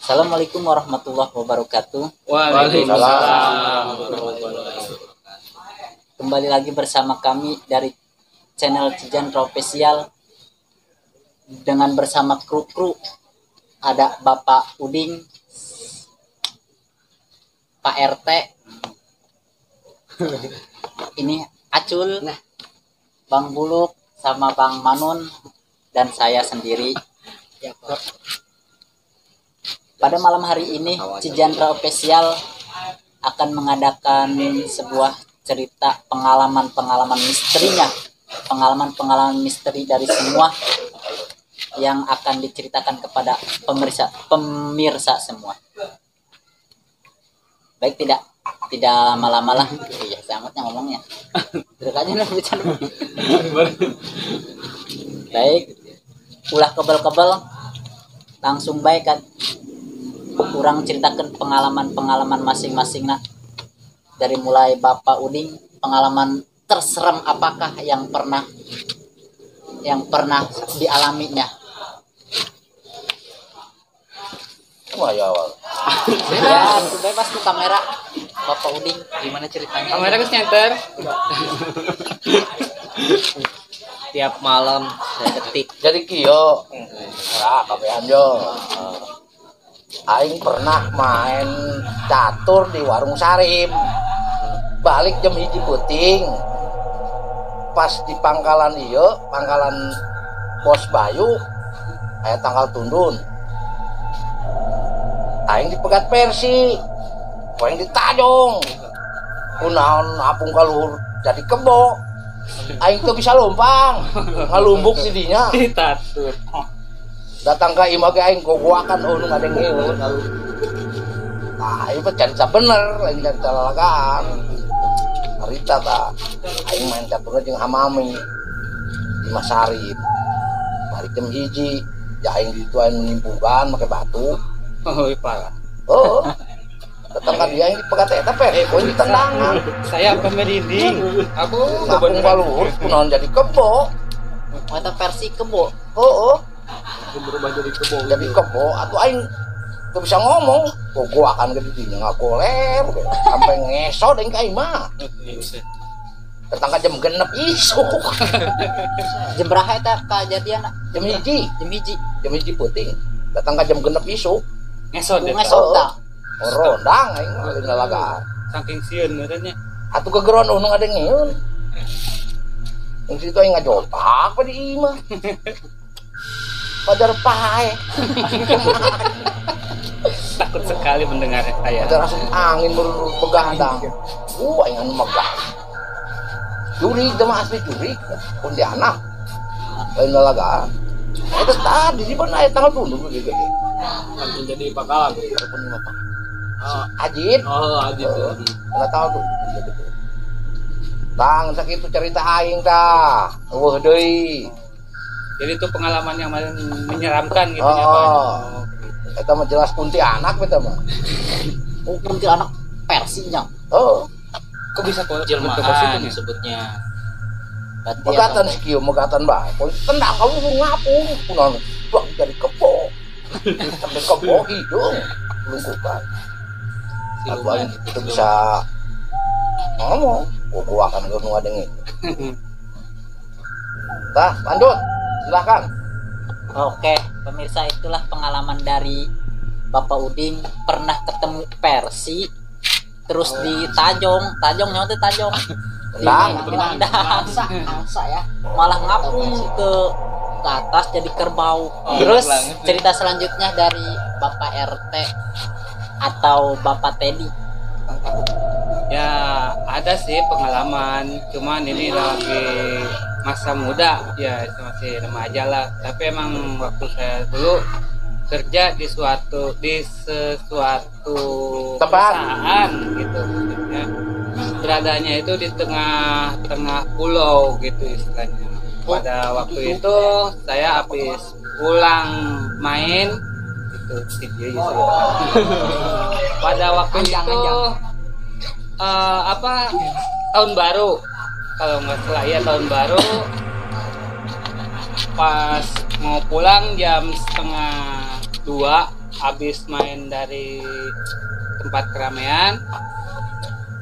Assalamualaikum warahmatullahi wabarakatuh. Waalaikumsalam. Kembali lagi bersama kami dari channel Cijandra Official dengan bersama kru ada Bapak Uding, Pak RT, ini Acul, Bang Buluk, sama Bang Manun, dan saya sendiri. Pada malam hari ini Cijandra Official akan mengadakan sebuah cerita pengalaman misteri dari semua yang akan diceritakan kepada pemirsa semua. Baik, tidak lama-lama lah. Iya, sangatnya ngomongnya. Dekat aja bicara. Baik, ulah kebel-kebel, langsung baik kan. Kurang ceritakan pengalaman masing-masing nah. Dari mulai Bapak Uding, pengalaman terseram apakah yang pernah dialaminya? Ya awal. Ya, bebas tuh kamera Bapak Uding, gimana ceritanya? Kamera ke center. Tiap malam saya ketik. Jadi kio, kabehan yo. Aing pernah main catur di warung Sarim. Balik jam 1 puting. Pas di pangkalan Bos Bayu, aya tanggal tundun. Aing dipegat Persi. Poeng ditajong. Kunaon apung kaluhur jadi kebo. Aing tuh bisa lompang. Ngalumbuk si dinya. Ditatur. Datang ke imah ge aing gogoakan nu ngadeng eun. Nah, ieu cerita bener, lain cerita lalagaan. Harita tah. Aing main catur jeung hamami di Masarip. Balik jam 1, ya aing ditu aing menimbugan make batu. Oh, parah. Oh. Datang ka dia aing dipegat eta poin ditendangan. Saya apa merinding. Aku Ngapung kaluhur kunaon jadi kebo. Eta versi kebo. Oh. berubah Jadi kebo atuh aing teu bisa ngomong. Gua akan ke didinya ngagoler sampai ngeso deung ka imah. Datang ka jam 6 isuk. Jam berapa eta kejadian? Jam 1. Jam 1. Puting. Datang ka jam 6 isuk. ngesot deh. Ngesot tah. Rondang aing ngalih lalagaan. Saking sieun merenya. Atuh kegeron nu ngadeng eun. Yang situ aing ngajopak pa di imah. Pajar pae. Takut sekali mendengar saya. Ada langsung angin berbegadang. Aing anu megah. Jurig mah asli jurig. Pontianak. Lain lalagaan. Eta tadi di mana aya tanggal tunduk gitu. Langsung jadi bakalan. Ajit. Oh, Adit. Enggak tahu tuh. Tang sakitu cerita aing tah. Eueuh deui. Jadi itu pengalaman yang menyeramkan gitu ya, Pak. Oh. Eta mah jelas kuntilanak eta mah. Oh, kuntilanak Persinya. Oh. Kok bisa kok Jelmaan disebutnya. Megatan si kieu, megatan bae. Poin tendang kalu ngapung kunaon blok jadi kebo. Sampai kebo hidung lungkupan. Aku aing itu bisa ngomong, gua akan ngomong ngadengin. Tah, lanjut. Silakan. Oke, pemirsa, itulah pengalaman dari Bapak Uding pernah ketemu Persi terus ditajong nyawa teh tajong. Angsa ya. Malah ngapung ke atas jadi kerbau. Terus cerita selanjutnya dari Bapak RT atau Bapak Teddy. Ya ada sih pengalaman, cuman ini lagi masa muda ya, masih remaja lah. Tapi emang waktu saya dulu kerja di sesuatu perusahaan gitu maksudnya, beradanya itu di tengah pulau gitu istilahnya. Pada waktu itu saya habis pulang main gitu pada waktu itu tahun baru kalau nggak salah ya, tahun baru pas mau pulang jam 1:30 habis main dari tempat keramaian,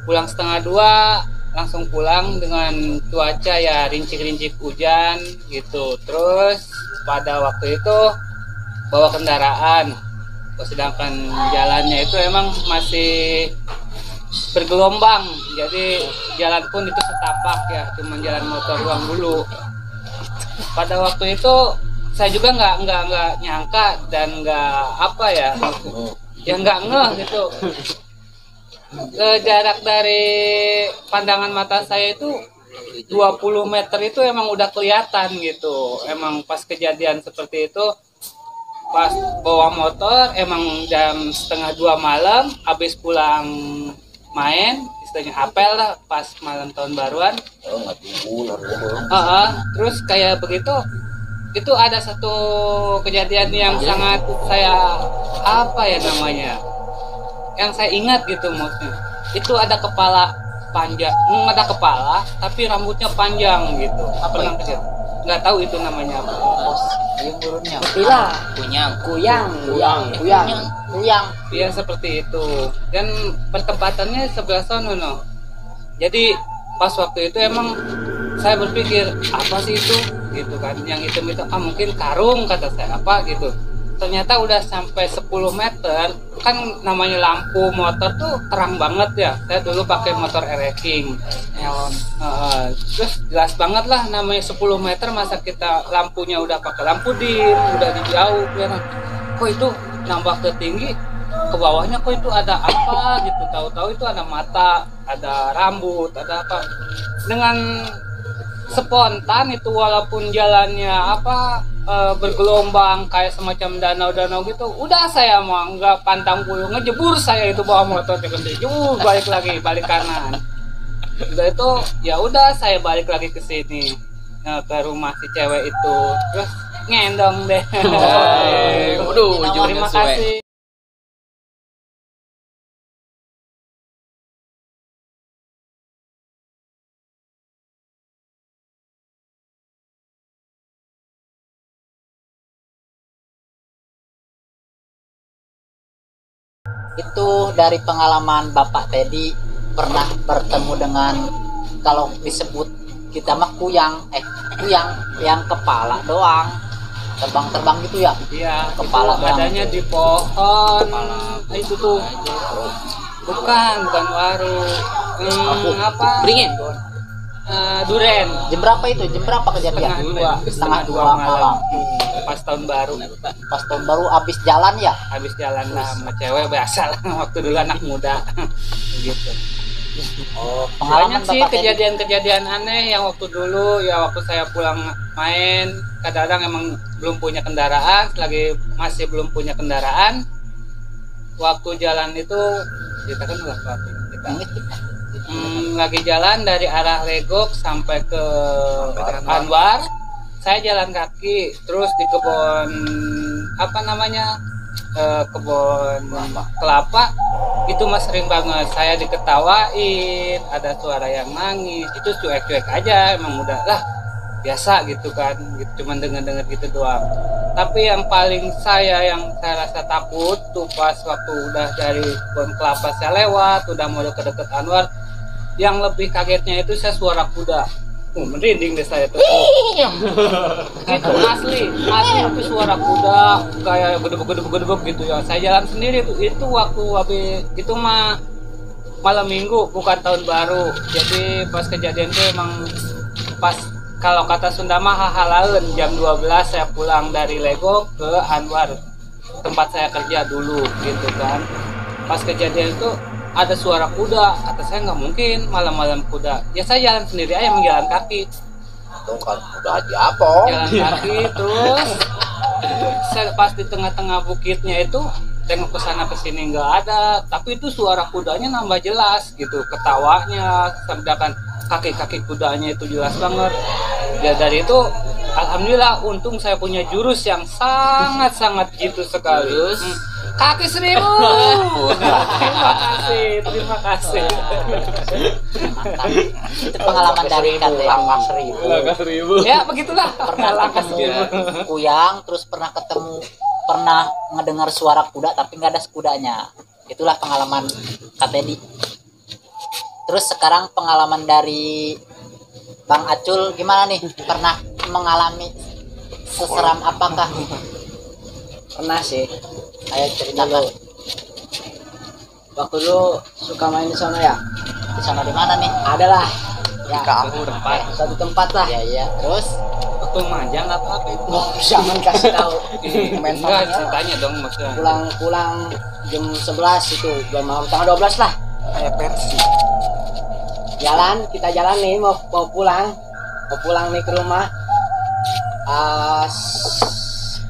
pulang setengah 2 langsung pulang dengan cuaca ya rincik-rincik hujan gitu. Terus pada waktu itu bawa kendaraan, sedangkan jalannya itu emang masih bergelombang, jadi jalan pun itu setapak ya, cuma jalan motor doang dulu. Pada waktu itu saya juga nggak nyangka dan nggak apa ya, nggak ngeh gitu. Jarak dari pandangan mata saya itu 20 meter itu emang udah kelihatan gitu. Emang pas kejadian seperti itu, pas bawa motor emang jam setengah 2 malam, habis pulang main, istilahnya apel lah pas malam tahun baruan. Terus kayak begitu, itu ada satu kejadian yang sangat saya apa ya namanya, yang saya ingat gitu maksudnya. Itu ada kepala panjang, ada kepala tapi rambutnya panjang gitu. Apa namanya? Nggak tahu itu namanya apa. Burungnya. Kuyang. Iya seperti itu. Dan pertempatannya sebelah sana no. Jadi pas waktu itu emang saya berpikir apa sih itu gitu kan, yang itu mungkin karung kata saya apa gitu. Ternyata udah sampai 10 meter, kan namanya lampu motor tuh terang banget ya. Saya dulu pakai motor Ereking neon. Terus jelas banget lah, namanya 10 meter masa kita lampunya udah pakai lampu dim, udah di jauh kelihatan. Kok itu nambah ke tinggi, ke bawahnya kok itu ada apa gitu. Tahu-tahu itu ada mata, ada rambut, ada apa. Dengan spontan itu walaupun jalannya bergelombang kayak semacam danau-danau gitu, udah saya mah nggak pantang bulu, ngejebur saya itu bawa motor jebur balik kanan. Udah itu ya udah saya balik lagi ke sini ke rumah si cewek itu, terus ngendong deh. Terima kasih. Itu dari pengalaman Bapak Teddy pernah bertemu dengan, kalau disebut kita mah kuyang yang kepala doang terbang gitu ya. Iya, kepala itu adanya di pohon itu tuh. Bukan waru. Beringin. Duren. Jam berapa itu? Jam berapa kejadian? Setengah dua malam. Pas tahun baru. Pas tahun baru habis jalan ya? Habis jalan lah sama cewek, biasa lah waktu dulu anak muda. Gitu. Banyak sih kejadian-kejadian aneh yang waktu dulu ya, waktu saya pulang main kadang-kadang emang belum punya kendaraan, masih belum punya kendaraan. Waktu jalan itu kita kan lagi jalan dari arah Legok sampai ke Anwar. Saya jalan kaki, terus di kebun kebun kelapa itu mas sering banget saya diketawain, ada suara yang nangis. Itu cuek-cuek aja, emang udah lah biasa gitu kan, gitu, cuman dengar gitu doang. Tapi yang paling yang saya rasa takut tuh pas waktu udah dari kebun kelapa saya lewat, udah mau deket Anwar. Yang lebih kagetnya itu saya suara kuda. Merinding deh saya tuh. Itu asli itu suara kuda kayak gedebuk gitu ya. Saya jalan sendiri itu waktu itu mah malam minggu bukan tahun baru. Jadi pas kejadian itu emang pas, kalau kata Sunda mah hahalaeun, jam 12 saya pulang dari Legok ke Anwar, tempat saya kerja dulu gitu kan. Pas kejadian itu ada suara kuda, kata saya nggak mungkin malam-malam kuda. Ya saya jalan sendiri aja, jalan kaki. Tuh kan kuda aja apa? Jalan kaki terus saya pas di tengah-tengah bukitnya itu tengok ke sana ke sini nggak ada, tapi itu suara kudanya nambah jelas gitu, ketawanya, sedangkan kaki-kaki kudanya itu jelas banget. Ya dari itu alhamdulillah untung saya punya jurus yang sangat jitu sekali. Kaki 1000. Terima kasih. Mantap. Itu pengalaman dari KTD. Langkah 1000. Ya begitulah. Pernah Langkah ketemu 1000. kuyang, terus pernah ngedengar suara kuda tapi nggak ada kudanya. Itulah pengalaman KTD. Terus sekarang pengalaman dari Bang Acul gimana nih? Pernah mengalami seseram apakah? Pernah sih. Ayo ceritakan. Waktu dulu suka main di sana ya. Di sana di mana nih? Adalah ya Tempat. satu tempat lah. Iya iya. Terus Waktu manjang apa itu? Jangan kasih tahu. Main Enggak, tangannya. ceritanya dong maksudnya. Pulang jam 11 itu, jam malam tanggal 12 lah. Kayak Persi. Kita jalan nih mau pulang nih ke rumah.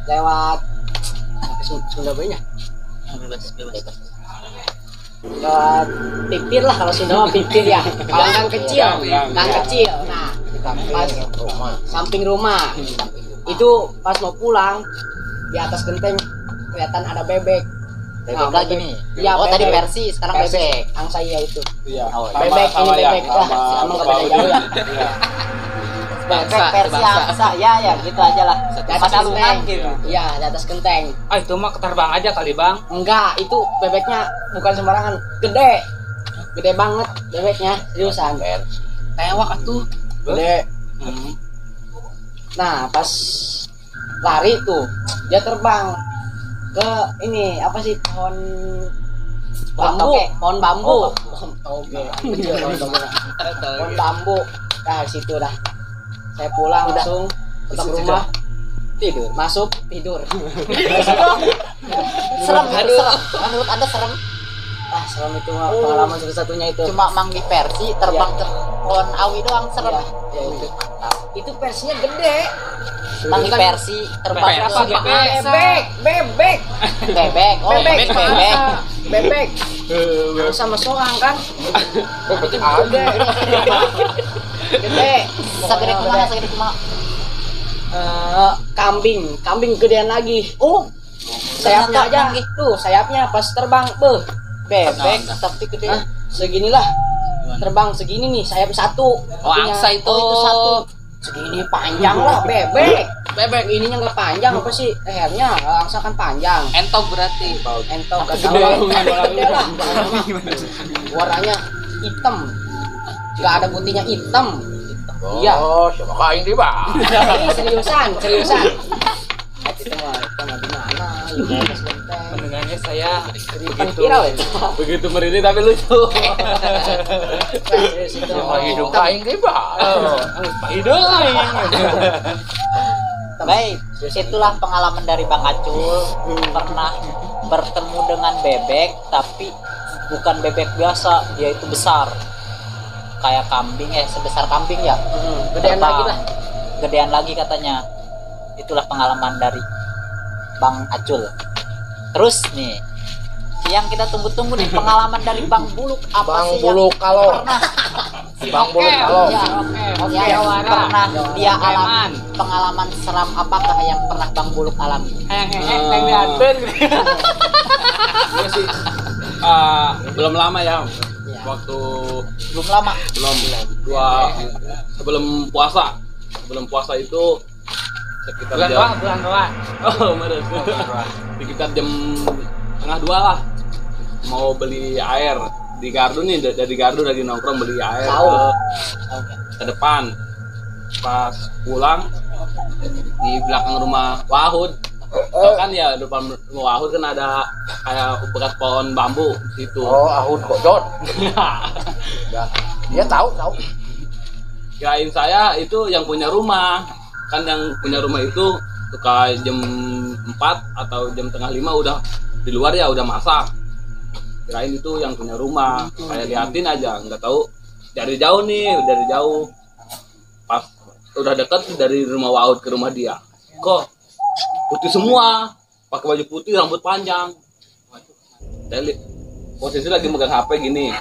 Lewat Sunda banyak. bebas. Lewat pipir lah kalau Sunda mah pipir ya. Gang kecil. Nah, pas samping rumah. Itu pas mau pulang di atas genteng kelihatan ada bebek. Bebek lagi nih. Iya, Oh tadi bebek. Persi, sekarang bebek. Angsa iya itu. Iya. Oh, Bebek ini bebek lah. Emang gak beda jauh ya. Bebek Persi angsa. Ya gitu aja lah. Di atas Pasalungan genteng. gitu. Iya, di atas genteng. Ah itu mah keterbang aja kali bang. Enggak, itu bebeknya bukan sembarangan, gede banget bebeknya, seriusan. Tewak atuh. Gede. Nah, pas lari tuh, dia terbang ke ini apa sih pohon bambu, Toge. pohon bambu, Oh, pohon toge, pohon bambu. Nah, di situ dah. Saya pulang langsung ke rumah, masuk tidur. Serem itu serem. Menurut Anda serem? Ah, serem itu mah pengalaman satu-satunya itu. Cuma Manggi Persi terbang ke pohon awi doang serem. Iya, ya itu. Itu versinya gede. Manggi Bukan- Persi terbang Bebek ke apa? Bebek. bebek. Oh, Bebek. bebek. Bebek. Sama soang kan? Itu gede. Gede. Segede kemana? Segede kemana? Kambing gedean lagi. Oh, Sayapnya ternyata aja. Manggi. Tuh, sayapnya pas terbang, Bebek tapi gede. Hah? Seginilah. Terbang segini nih, sayap satu. Oh angsa itu. Oh, itu satu. Segini panjang lah, bebek. Bebek ininya nggak panjang apa sih? Lehernya angsa kan panjang. Entok berarti. Entok gak Gede. tahu gede lah. Warnanya hitam. Nggak ada putihnya hitam. Iya. Oh, siapa kain di bang? Ini seriusan. Itu mah di mana? Di atas genteng. Mendengarnya saya Di depan viral ya. begitu merinding tapi lucu. Serius itu. Siapa hidup kain di bang? Hidup. Baik, itulah pengalaman dari Bang Acul. Pernah bertemu dengan bebek, tapi bukan bebek biasa, dia itu besar. Kayak kambing, sebesar kambing ya. Gedean lagi lah. Gedean lagi katanya. Itulah pengalaman dari Bang Acul. Terus nih, yang kita tunggu-tunggu nih pengalaman dari Bang Buluk apa Bang sih Buluk yang kalau. pernah Bang Buluk kalau. ya, yang pernah dia alami, pengalaman seram apakah yang pernah Bang Buluk alami? Yang diatur. Iya sih, belum lama ya. Waktu Belum lama. sebelum puasa itu sekitar Bulan doa. oh bener. Sekitar jam setengah 2 lah, mau beli air di Gardu nih, dari Gardu lagi nongkrong beli air ke depan. Pas pulang di belakang rumah Wahud, kan ya depan rumah Wahud kan ada kayak bekas pohon bambu di situ. Oh, Ahud Kodon. Dia tahu. Kirain saya itu yang punya rumah, kan yang punya rumah itu suka jam 4 atau jam tengah 5 udah di luar ya, udah masak. Kirain itu yang punya rumah, saya liatin aja, nggak tahu dari jauh nih, dari jauh. Pas udah dekat dari rumah Wahud ke rumah dia, kok putih semua, pakai baju putih, rambut panjang. Saya posisi lagi megang HP gini.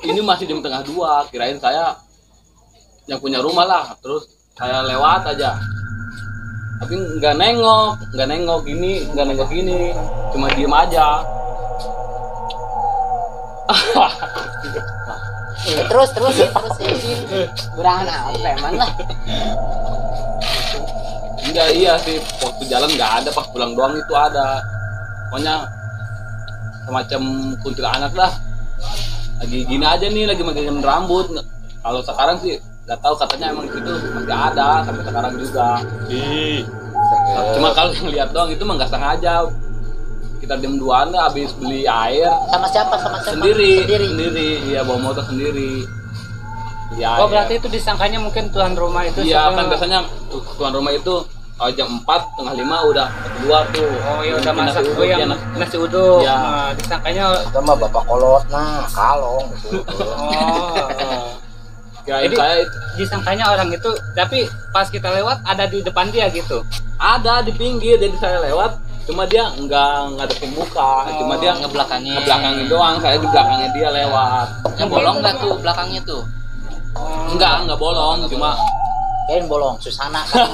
Ini masih jam tengah 2, kirain saya yang punya rumah lah. Terus saya lewat aja, tapi nggak nengok gini, cuma diem aja. Terus sih. Kurang apa emang lah. Enggak, iya sih, waktu jalan nggak ada, pas pulang doang itu ada. Pokoknya semacam kuntilanak lah. Lagi gini aja nih, lagi megangin rambut. Kalau sekarang sih nggak tahu, katanya emang itu masih ada sampai sekarang juga. Cuma kalau yang lihat doang itu mah nggak sengaja. Kita jam 2-an lah habis beli air. Sama siapa? Sendiri. Iya, bawa motor sendiri. Beli air. Oh, berarti itu disangkanya mungkin tuan rumah itu. Iya, kan biasanya tuan rumah itu jam 4, setengah 5 udah keluar tuh. Oh iya, udah Bikin masak. nasi uduk, Oh yang ya, nasi uduk. Iya. Nah, disangkanya Itu mah bapak kolot, nah kalong gitu. Kirain Jadi- saya disangkanya orang itu, tapi pas kita lewat ada di depan dia gitu. ada di pinggir, jadi saya lewat, cuma dia nggak ngadepin muka, cuma dia ngebelakangin doang. Saya di belakangnya dia lewat. Yang bolong nggak tuh belakangnya tuh? Nggak bolong, cuma Kirain bolong, Susana kan.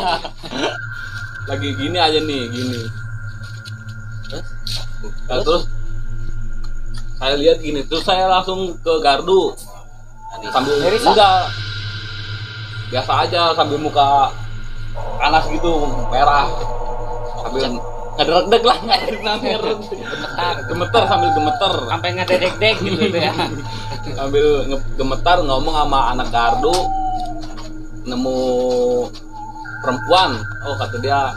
lagi gini aja nih, gini. Terus saya lihat gini, terus saya langsung ke gardu sambil enggak, biasa aja sambil muka panas gitu, merah, sambil ngedeg-deg lah, gemeter sambil gemeter, Sampai ngedek-dek gitu ya. sambil gemetar ngomong sama anak gardu, nemu perempuan, oh kata dia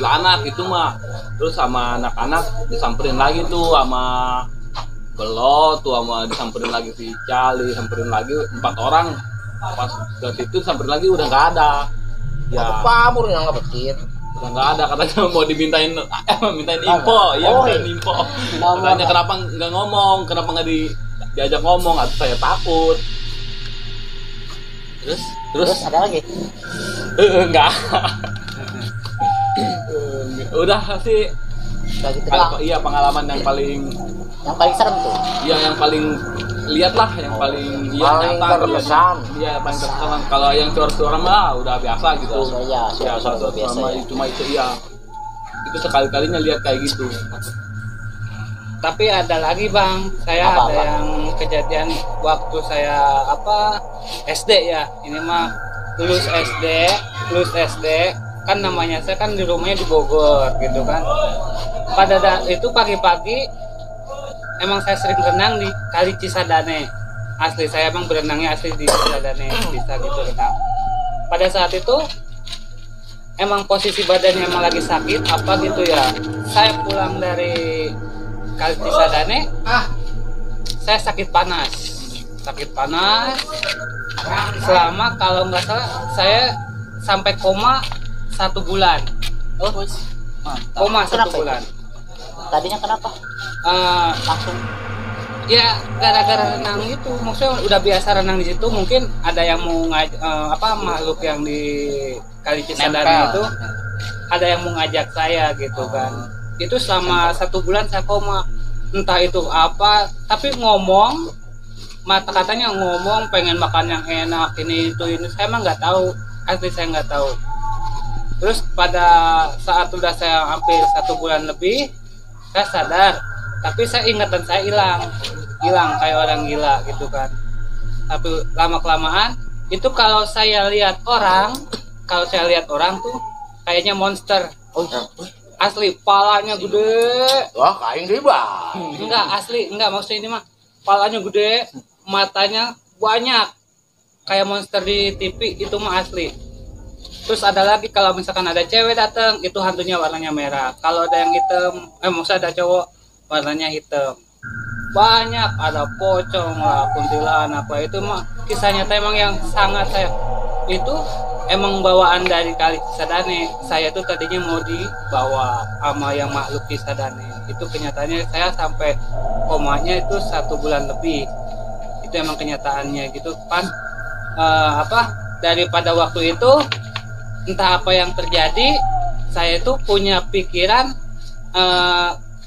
anak itu mah. Terus sama anak-anak disamperin lagi tuh sama Belot tuh, sama disamperin lagi si Cali, disamperin lagi 4 orang. Pas ke situ disamperin lagi udah nggak ada. Ya Pamur yang ngebetin. udah nggak ada, katanya mau mintain info. Iya, mintain info. Katanya kenapa nggak ngomong, kenapa nggak diajak ngomong, atau saya takut. Terus Ada lagi. enggak. Udah sih. Udah gitu doang. Iya, pengalaman yang paling Serem tuh. yang paling lihat lah, yang paling Paling nyata. terkesan. Iya, paling terkesan. Kalau yang suara-suara mah udah biasa gitu. Suara-suara biasa cuma, ya. cuma itu iya. Itu sekali-kalinya lihat kayak gitu. Tapi ada lagi Bang, saya Apa? ada yang kejadian waktu saya SD ya. Ini mah lulus SD kan, namanya saya kan di rumahnya di Bogor gitu kan. Itu pagi-pagi emang saya sering renang di Kali Cisadane. Asli saya emang berenangnya asli di Cisadane, bisa gitu renang. Pada saat itu emang posisi badannya emang lagi sakit apa gitu ya. Saya pulang dari Kali Cisadane, saya sakit panas selama, kalau nggak salah saya sampai koma 1 bulan. Koma 1 Kenapa bulan. Tadinya kenapa? Langsung Ya gara-gara renang itu, maksudnya udah biasa renang di situ, mungkin ada yang mau makhluk yang di Kali Cisadane itu ada yang mau ngajak saya gitu kan. Itu selama 1 bulan saya koma, entah itu apa, tapi katanya ngomong pengen makan yang enak, ini saya emang nggak tahu, asli saya nggak tahu. Terus pada saat udah saya hampir 1 bulan lebih, saya sadar, tapi ingatan saya hilang kayak orang gila gitu kan. Tapi lama kelamaan itu kalau saya lihat orang tuh kayaknya monster. Asli palanya gede. Wah, kain riba. Enggak maksudnya ini mah palanya gede, matanya banyak kayak monster di TV, itu mah asli. Terus ada lagi kalau misalkan ada cewek datang, itu hantunya warnanya merah. Kalau ada yang hitam, maksudnya ada cowok warnanya hitam. Banyak, ada pocong lah, kuntilanak lah, itu mah kisah nyata emang yang sangat saya. Itu emang bawaan dari Kali Cisadane. Saya tuh tadinya mau dibawa sama yang makhluk Cisadane. Itu kenyataannya saya sampai komanya itu 1 bulan lebih. Itu emang kenyataannya gitu. Pas daripada waktu itu entah apa yang terjadi, saya itu punya pikiran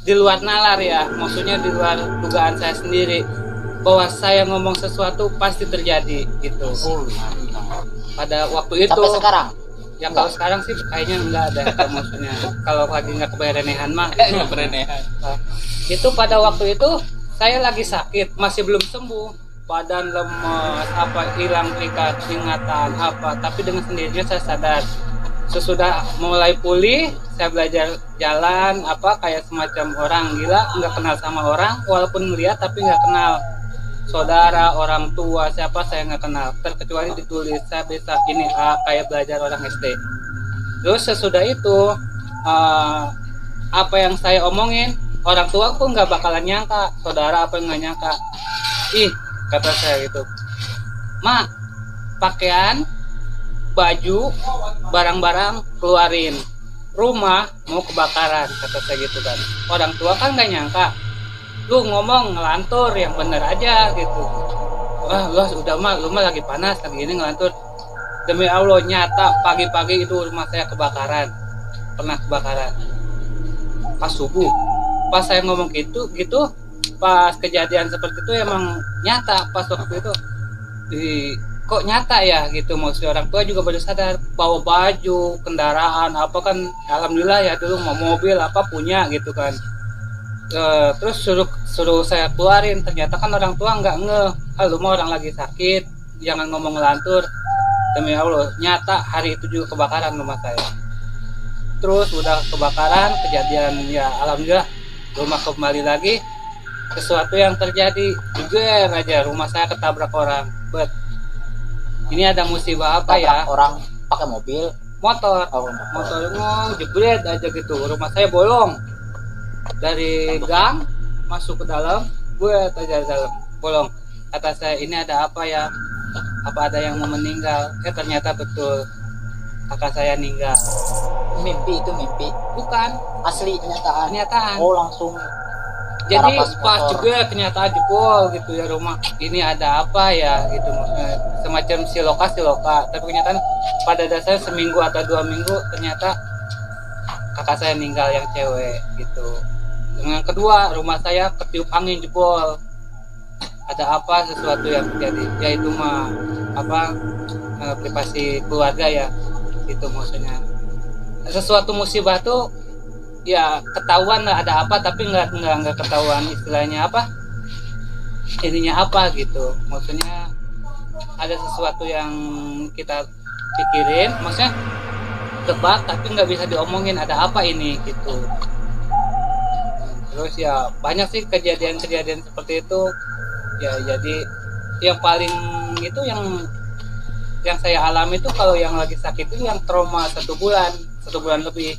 di luar nalar ya, maksudnya di luar dugaan saya sendiri, bahwa saya ngomong sesuatu pasti terjadi gitu. pada waktu itu. Sampai sekarang. Ya kalau sekarang sih kayaknya enggak ada maksudnya. Kalau lagi nggak keberenehan mah. Keberenehan. Itu pada waktu itu saya lagi sakit, masih belum sembuh, badan lemes, apa hilang ingatan apa. Tapi dengan sendirinya saya sadar. Sesudah mulai pulih, saya belajar jalan apa kayak semacam orang gila, nggak kenal sama orang, walaupun melihat tapi nggak kenal. Saudara, orang tua, siapa saya nggak kenal, terkecuali ditulis saya bisa ini kayak belajar orang SD. Terus sesudah itu apa yang saya omongin orang tua pun nggak bakalan nyangka, saudara apa yang nggak nyangka. Ih, kata saya gitu, mak, pakaian, baju, barang-barang keluarin, rumah mau kebakaran, kata saya gitu kan. Orang tua kan nggak nyangka, lu ngomong ngelantur yang bener aja gitu. Wah, lu udah mah, lu mah lagi panas lagi ini ngelantur. Demi Allah nyata pagi-pagi itu rumah saya kebakaran, pernah kebakaran. Pas subuh, pas saya ngomong gitu, pas kejadian seperti itu emang nyata pas waktu itu. Kok nyata ya gitu, maksudnya orang tua juga baru sadar bawa baju, kendaraan apa kan, alhamdulillah ya dulu mau mobil apa punya gitu kan. Terus suruh saya keluarin, ternyata kan orang tua nggak ngeh, lu mau orang lagi sakit jangan ngomong ngelantur. Demi Allah nyata hari itu juga kebakaran rumah saya. Terus udah kebakaran, kejadian ya alhamdulillah rumah kembali lagi. Sesuatu yang terjadi juga aja rumah saya ketabrak orang. Ini ada musibah apa ya? Orang pakai mobil, motor jebret aja gitu. Rumah saya bolong dari gang masuk ke dalam, gue aja dalam bolong. Kata saya ini ada apa ya? Apa ada yang mau meninggal? Ternyata betul kakak saya meninggal. mimpi itu mimpi, Bukan, asli kenyataan. kenyataan. Oh langsung. Jadi Pas pas motor. juga kenyataan jebol gitu ya rumah. Ini ada apa ya gitu, semacam siloka. Tapi kenyataan pada dasarnya seminggu atau 2 minggu ternyata kakak saya meninggal yang cewek gitu. Yang kedua rumah saya ketiup angin jebol. Ada apa sesuatu yang terjadi? Yaitu mah apa privasi keluarga ya itu maksudnya. Sesuatu musibah tuh ya ketahuan lah ada apa, tapi nggak ketahuan istilahnya apa, ininya apa gitu. Maksudnya ada sesuatu yang kita pikirin, maksudnya tebak tapi nggak bisa diomongin ada apa ini gitu. Terus ya banyak sih kejadian-kejadian seperti itu ya. Jadi yang paling itu yang saya alami itu kalau yang lagi sakit itu yang trauma 1 bulan lebih.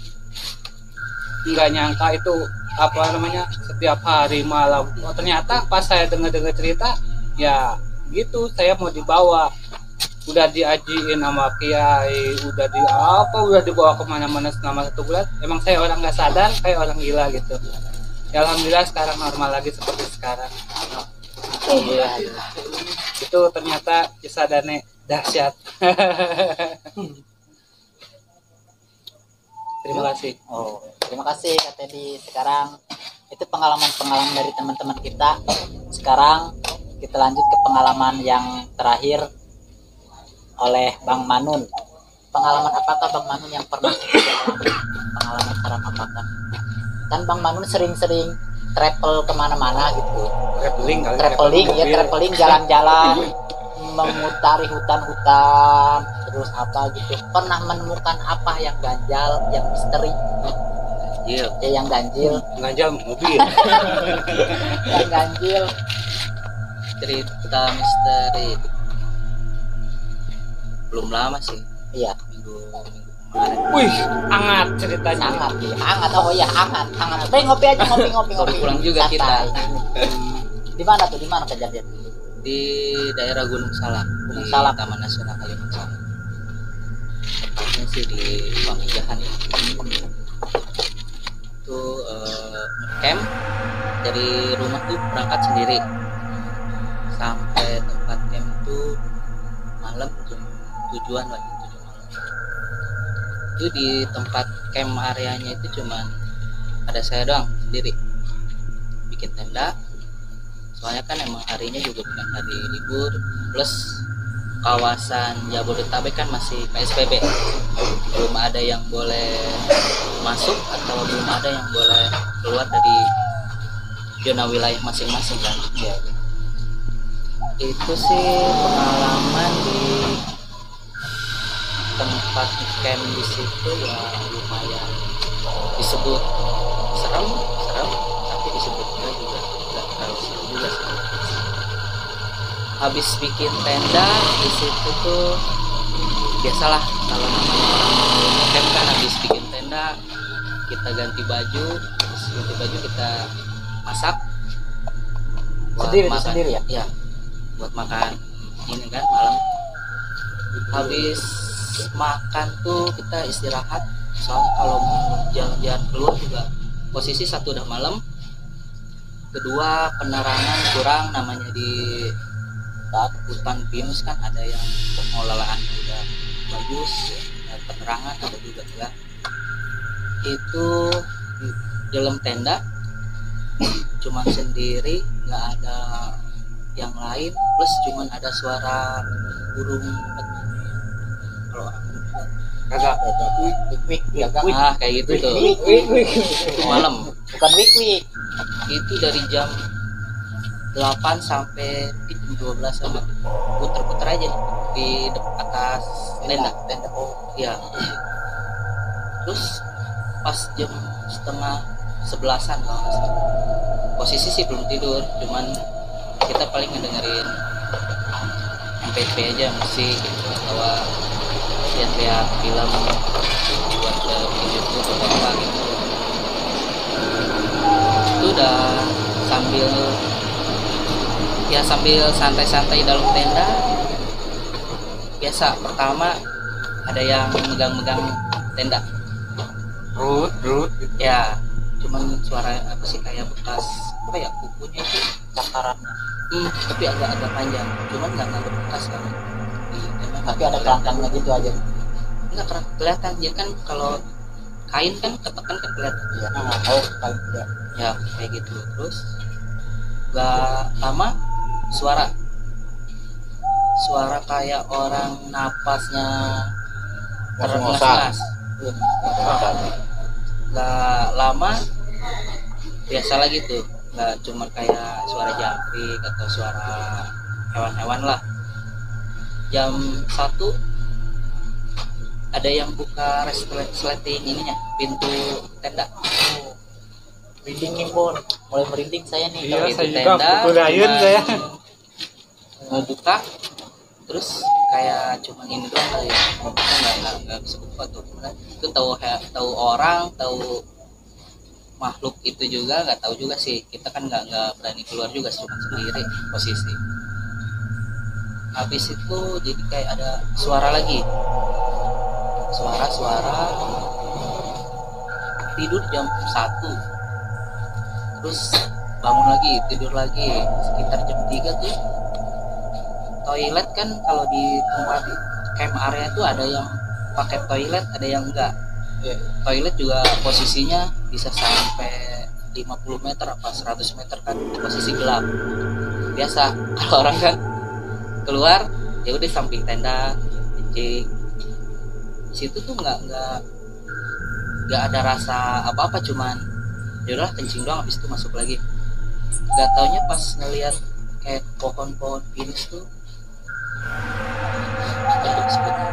Nggak nyangka itu apa namanya setiap hari malam. Oh, ternyata pas saya dengar cerita ya gitu, saya mau dibawa, udah diajiin sama kiai, udah dibawa kemana-mana selama 1 bulan. Emang saya orang nggak sadar kayak orang gila gitu. Ya alhamdulillah sekarang normal lagi seperti sekarang. Iya. Itu ternyata kisah Dane dahsyat. Terima kasih. Oh, terima kasih Kak Teddy. Sekarang itu pengalaman dari teman-teman kita. Sekarang kita lanjut ke pengalaman yang terakhir oleh Bang Manun. Pengalaman apakah Bang Manun yang pernah dialami? Pengalaman seram apakah? Kan Bang Manun sering-sering travel kemana-mana gitu. Traveling, jalan-jalan, memutari hutan-hutan, terus apa gitu. Pernah menemukan apa yang ganjal, yang misteri? Iya. Ya yang ganjil, mobil. yang ganjil. Cerita misteri belum lama sih, Iya, minggu kemarin. Wih, hangat ceritanya. sangat ya, hangat. Oh iya, hangat. Ngopi aja, ngopi. Baru pulang juga Santai. Di mana tuh? Di mana kejadian? Di daerah Gunung Salak, Gunung di Salak. Taman Nasional Kalimantan. Tepatnya sih di Pamijahan ya. Itu camp dari rumah tuh berangkat sendiri sampai tempat camp itu malam tujuan lah, 7 malam. Itu di tempat camp areanya itu cuman ada saya doang sendiri bikin tenda. Soalnya kan emang harinya juga bukan hari libur, plus kawasan Jabodetabek kan masih PSBB, belum ada yang boleh masuk atau belum ada yang boleh keluar dari zona wilayah masing-masing kan. Iya. Itu sih pengalaman di tempat camp di situ ya, lumayan disebut serem, tapi disebutnya juga nggak terlalu serem juga sih. Habis bikin tenda di situ tuh biasalah, kalau namanya orang camp kan habis bikin tenda kita ganti baju, terus ganti baju kita masak buat Sendiri makan. sendiri ya? Ya, buat makan ini kan malam. Habis makan tuh kita istirahat, soalnya kalau mau jalan-jalan keluar juga posisi satu udah malam, kedua penerangan kurang, namanya di hutan pinus kan ada yang pengelolaan udah bagus ya, penerangan ada juga ya. Itu di dalam tenda cuman sendiri, nggak ada yang lain, plus cuman ada suara burung kalau Kagak. Wik kayak gitu tuh malam. bukan wik. Itu dari jam 8 sampai jam 12 sama puter-puter aja di atas tenda. Ya. Terus pas jam setengah 11-an kalau nggak salah, posisi sih belum tidur, cuman kita paling ngedengerin MP3 aja, musik gitu, atau lihat film buat ke YouTube atau apa gitu. Itu udah sambil santai-santai dalam tenda. Biasa pertama ada yang megang-megang tenda. Rut gitu. Ya, cuman suara apa sih, kayak bekas apa ya, kukunya itu Cakarannya. tapi agak panjang, cuman nggak bekas kan. Tapi ada kelangkangnya gitu aja. Nggak kelihatan dia kan, kalau kain kan ketekan kan kelihatan. Iya. Tahu kali ya. Ya kayak gitu. Terus nggak lama suara kayak orang napasnya Ngos-ngosan. Nggak lama biasa lagi tuh, nggak cuma kayak suara jangkrik atau suara hewan-hewan lah. Jam 1 ada yang buka resleting ininya, pintu tenda. Merinding nih Bon, mulai merinding saya nih. Iya, Kalau saya itu. juga pukul ayun saya. Mau buka terus kayak cuman ini doang kali ya, kita nggak bisa buka tuh. Itu tahu orang, tahu makhluk itu juga nggak tahu juga sih, kita kan nggak berani keluar juga, cuma sendiri posisi. Habis itu jadi kayak ada suara tidur jam 1, terus bangun lagi, tidur lagi sekitar jam 3 tuh. Toilet kan kalau di tempat camp area tuh ada yang pakai toilet, ada yang enggak. Toilet juga posisinya bisa sampai 50 meter apa 100 meter kan, posisi gelap. Biasa kalau orang kan keluar ya udah samping tenda kencing. Di situ tuh nggak ada rasa apa-apa, cuman ya udah kencing doang, habis itu masuk lagi. Gak taunya pas ngelihat kayak pohon-pohon pinus tuh bentuk sebutnya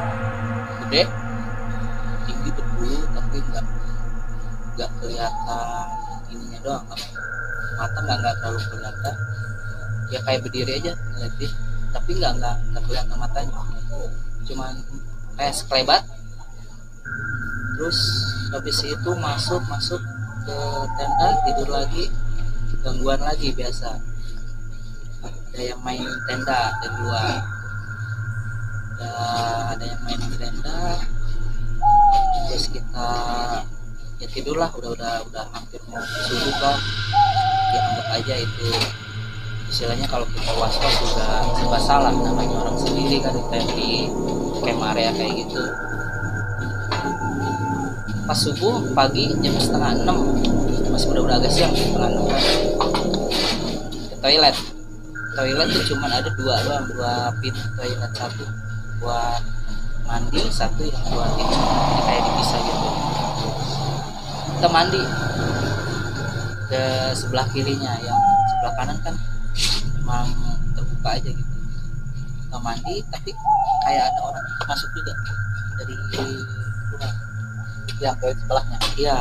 gede, tinggi, berbulu, tapi nggak kelihatan ininya doang, mata nggak terlalu kelihatan, ya kayak berdiri aja ngeliatin, tapi nggak kelihatan matanya, cuman kayak sekelebat. Terus habis itu masuk ke tenda, tidur lagi, gangguan lagi biasa, ada yang main tenda dari luar, ada yang main tenda. Terus kita ya tidurlah, udah hampir mau subuh kan, ya anggap aja itu istilahnya kalau kita was-was juga serba salah, namanya orang sendiri kan di camp area kayak gitu. Pas subuh pagi jam 5:30, masih udah agak siang, 5:30 kan, ke toilet toilet tuh cuman ada dua doang, dua pintu toilet, satu buat mandi, satu yang buat ini, jadi kayak dipisah gitu. Kita mandi ke sebelah kirinya, yang sebelah kanan kan memang terbuka aja gitu. Kita mandi tapi kayak ada orang masuk juga dari luar. Yang ke sebelahnya. Iya,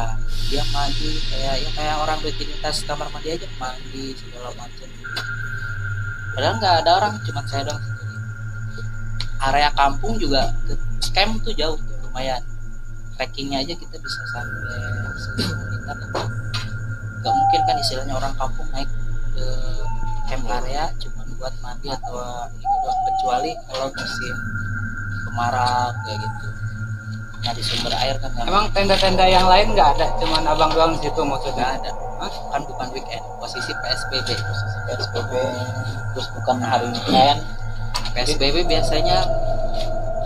dia mandi kayak orang rutinitas kamar mandi aja, mandi segala macam. Padahal nggak ada orang, cuma saya doang sendiri. Area kampung juga ke camp tuh jauh, lumayan. Trekkingnya aja kita bisa sampai 10 menitan. Gak mungkin kan istilahnya orang kampung naik ke camp area cuma buat mandi atau ini doang, kecuali kalau musim kemarau kayak gitu. Nyari sumber air kan nggak Emang tenda-tenda yang lain nggak ada, cuman abang doang di situ maksudnya? ada. Kan bukan weekend, posisi PSBB. PSBB terus bukan hari weekend. PSBB biasanya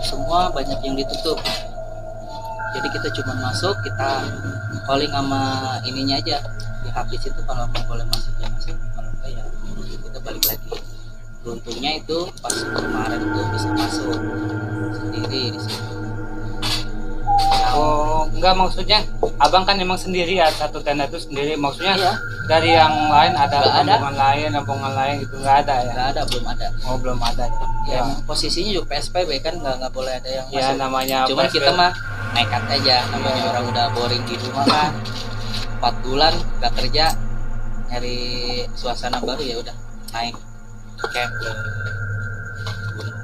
semua banyak yang ditutup. Jadi kita cuma masuk, kita calling sama ininya aja di habis itu, kalau mau boleh masuk ya masuk, kalau enggak ya kita balik lagi. Beruntungnya itu pas kemarin tuh bisa masuk sendiri di situ. Oh, enggak, maksudnya abang kan emang sendiri ya, satu tenda itu sendiri, maksudnya Iya. dari yang lain ada Nggak ada. rombongan lain gitu, nggak ada ya? Nggak ada, belum ada. Oh, belum ada ya? Ya, emang posisinya juga PSBB kan, nggak boleh ada yang Ya masuk. namanya Cuman PSBB. kita mah nekat aja, namanya orang udah boring di rumah kan, 4 bulan nggak kerja, nyari suasana baru, ya udah naik camp ke gunung.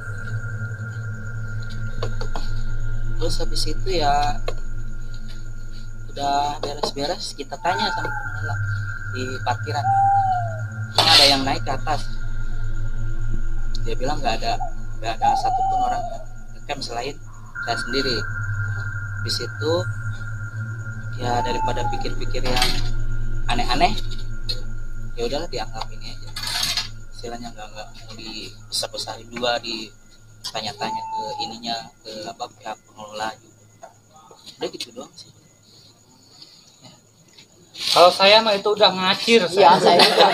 Terus habis itu ya udah beres-beres, kita tanya sama pengelola di parkiran, "Emang ada yang naik ke atas?" Dia bilang nggak ada satupun orang yang ngecamp selain saya sendiri. Di situ ya daripada pikir-pikir yang aneh-aneh, ya udahlah dianggap ini aja, istilahnya nggak mau dibesar-besarin juga, ditanya-tanya ke ininya, ke apa pihak pengelola juga. Udah gitu doang sih. Kalau saya mah itu udah ngacir. Iya, saya juga.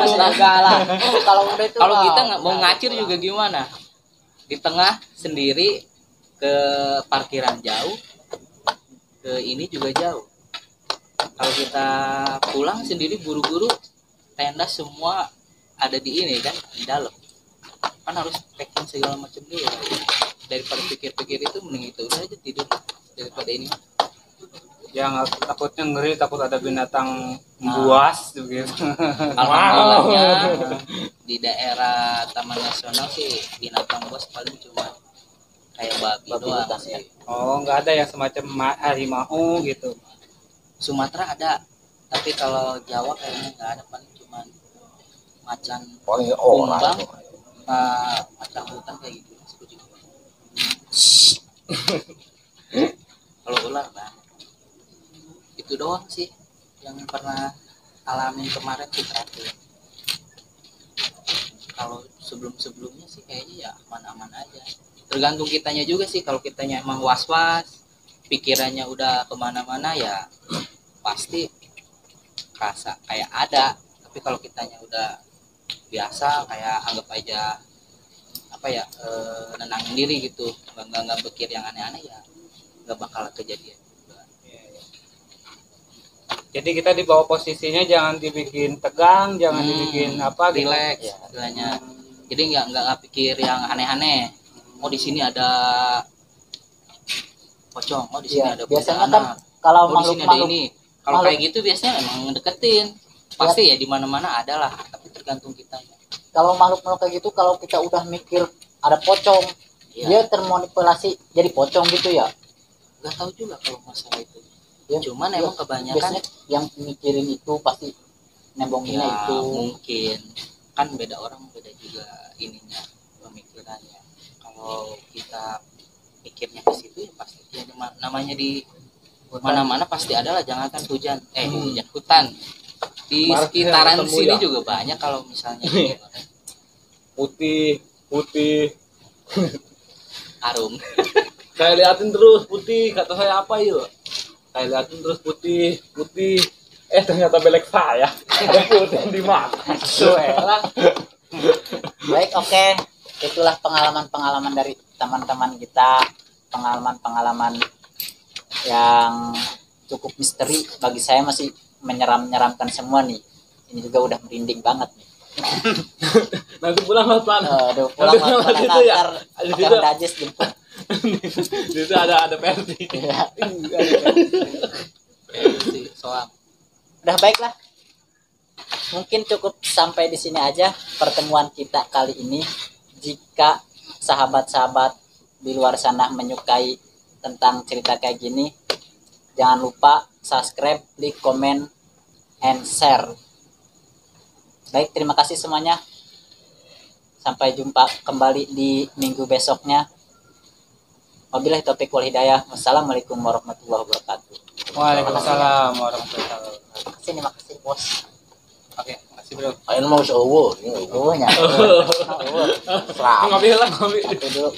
Astaga lah. Kalau udah itu Kalau mah, kita nggak mau udah ngacir pulang. juga gimana? Di tengah sendiri, ke parkiran jauh, ke ini juga jauh. Kalau kita pulang sendiri buru-buru, tenda semua ada di ini kan, di dalam. Kan harus packing segala macam dulu. Daripada pikir-pikir itu, mending itu udah aja tidur daripada ini. Ya nggak, takutnya ngeri, takut ada binatang buas begitu. Alhamdulillahnya di daerah Taman Nasional sih binatang buas paling cuma kayak babi doang hutan, sih. ya. Oh, nggak ada yang semacam harimau gitu. Sumatera ada, tapi kalau Jawa kayaknya nggak ada, paling cuma macan Paling kumbang, orang. macan hutan kayak gitu. Kalau ular banyak. Itu doang sih yang pernah alamin kemarin sih terakhir. Kalau sebelumnya sih kayaknya ya aman-aman aja. Tergantung kitanya juga sih. Kalau kitanya emang was-was, pikirannya udah kemana-mana, ya pasti kerasa kayak ada. Tapi kalau kitanya udah biasa, kayak anggap aja apa ya, nenangin diri gitu, nggak pikir yang aneh-aneh, ya nggak bakal kejadian juga. Jadi kita di bawah posisinya jangan dibikin tegang, jangan dibikin apa gitu. Relax istilahnya. Jadi nggak pikir yang aneh-aneh. Oh di sini ada pocong, oh di sini Iya, ada biasanya kuntilanak, kan kalau oh di sini ada makhluk-makhluk ini. Kalau kayak gitu biasanya emang ngedeketin. Pasti ya di mana-mana ada lah, tapi tergantung kitanya. kalau makhluk kayak gitu, kalau kita udah mikir ada pocong, Iya. dia termanipulasi jadi pocong gitu ya. Nggak tahu juga kalau masalah itu. Ya, Cuman ya, emang kebanyakan biasanya yang mikirin itu pasti nembonginnya ya itu. mungkin kan beda orang, beda juga ininya, pemikirannya. Kalau kita pikirnya ke situ ya pasti ya, namanya di mana-mana pasti ada lah. Jangan kan hujan hutan di Kemarin sekitaran ketemu sini ya. juga banyak kalau misalnya gitu. Putih Harum. saya liatin terus putih, kata saya apa yuk, saya liatin terus putih ternyata belek saya. Ada putih yang dimakan. Suela. Baik, oke. Itulah pengalaman-pengalaman dari teman-teman kita, pengalaman-pengalaman yang cukup misteri bagi saya, masih menyeramkan semua nih. Ini juga udah merinding banget nih. Nanti pulang mas Pan. Aduh, pulang Nanti mas, itu ya. Di pakai situ, Honda Jazz jemput. di situ ada versi. Iya. Soal Udah, baiklah. Mungkin cukup sampai di sini aja pertemuan kita kali ini. Jika sahabat-sahabat di luar sana menyukai tentang cerita kayak gini, jangan lupa subscribe, like, comment, and share. Baik, terima kasih semuanya. Sampai jumpa kembali di minggu besoknya. Wabillahi taufiq wal hidayah. Wassalamualaikum warahmatullahi wabarakatuh. Waalaikumsalam warahmatullahi wabarakatuh. Makasih bos. Oke, makasih bro. Ayo mau sewa. Oh, nya. Serah. Ngopi lah ngopi. Itu dulu.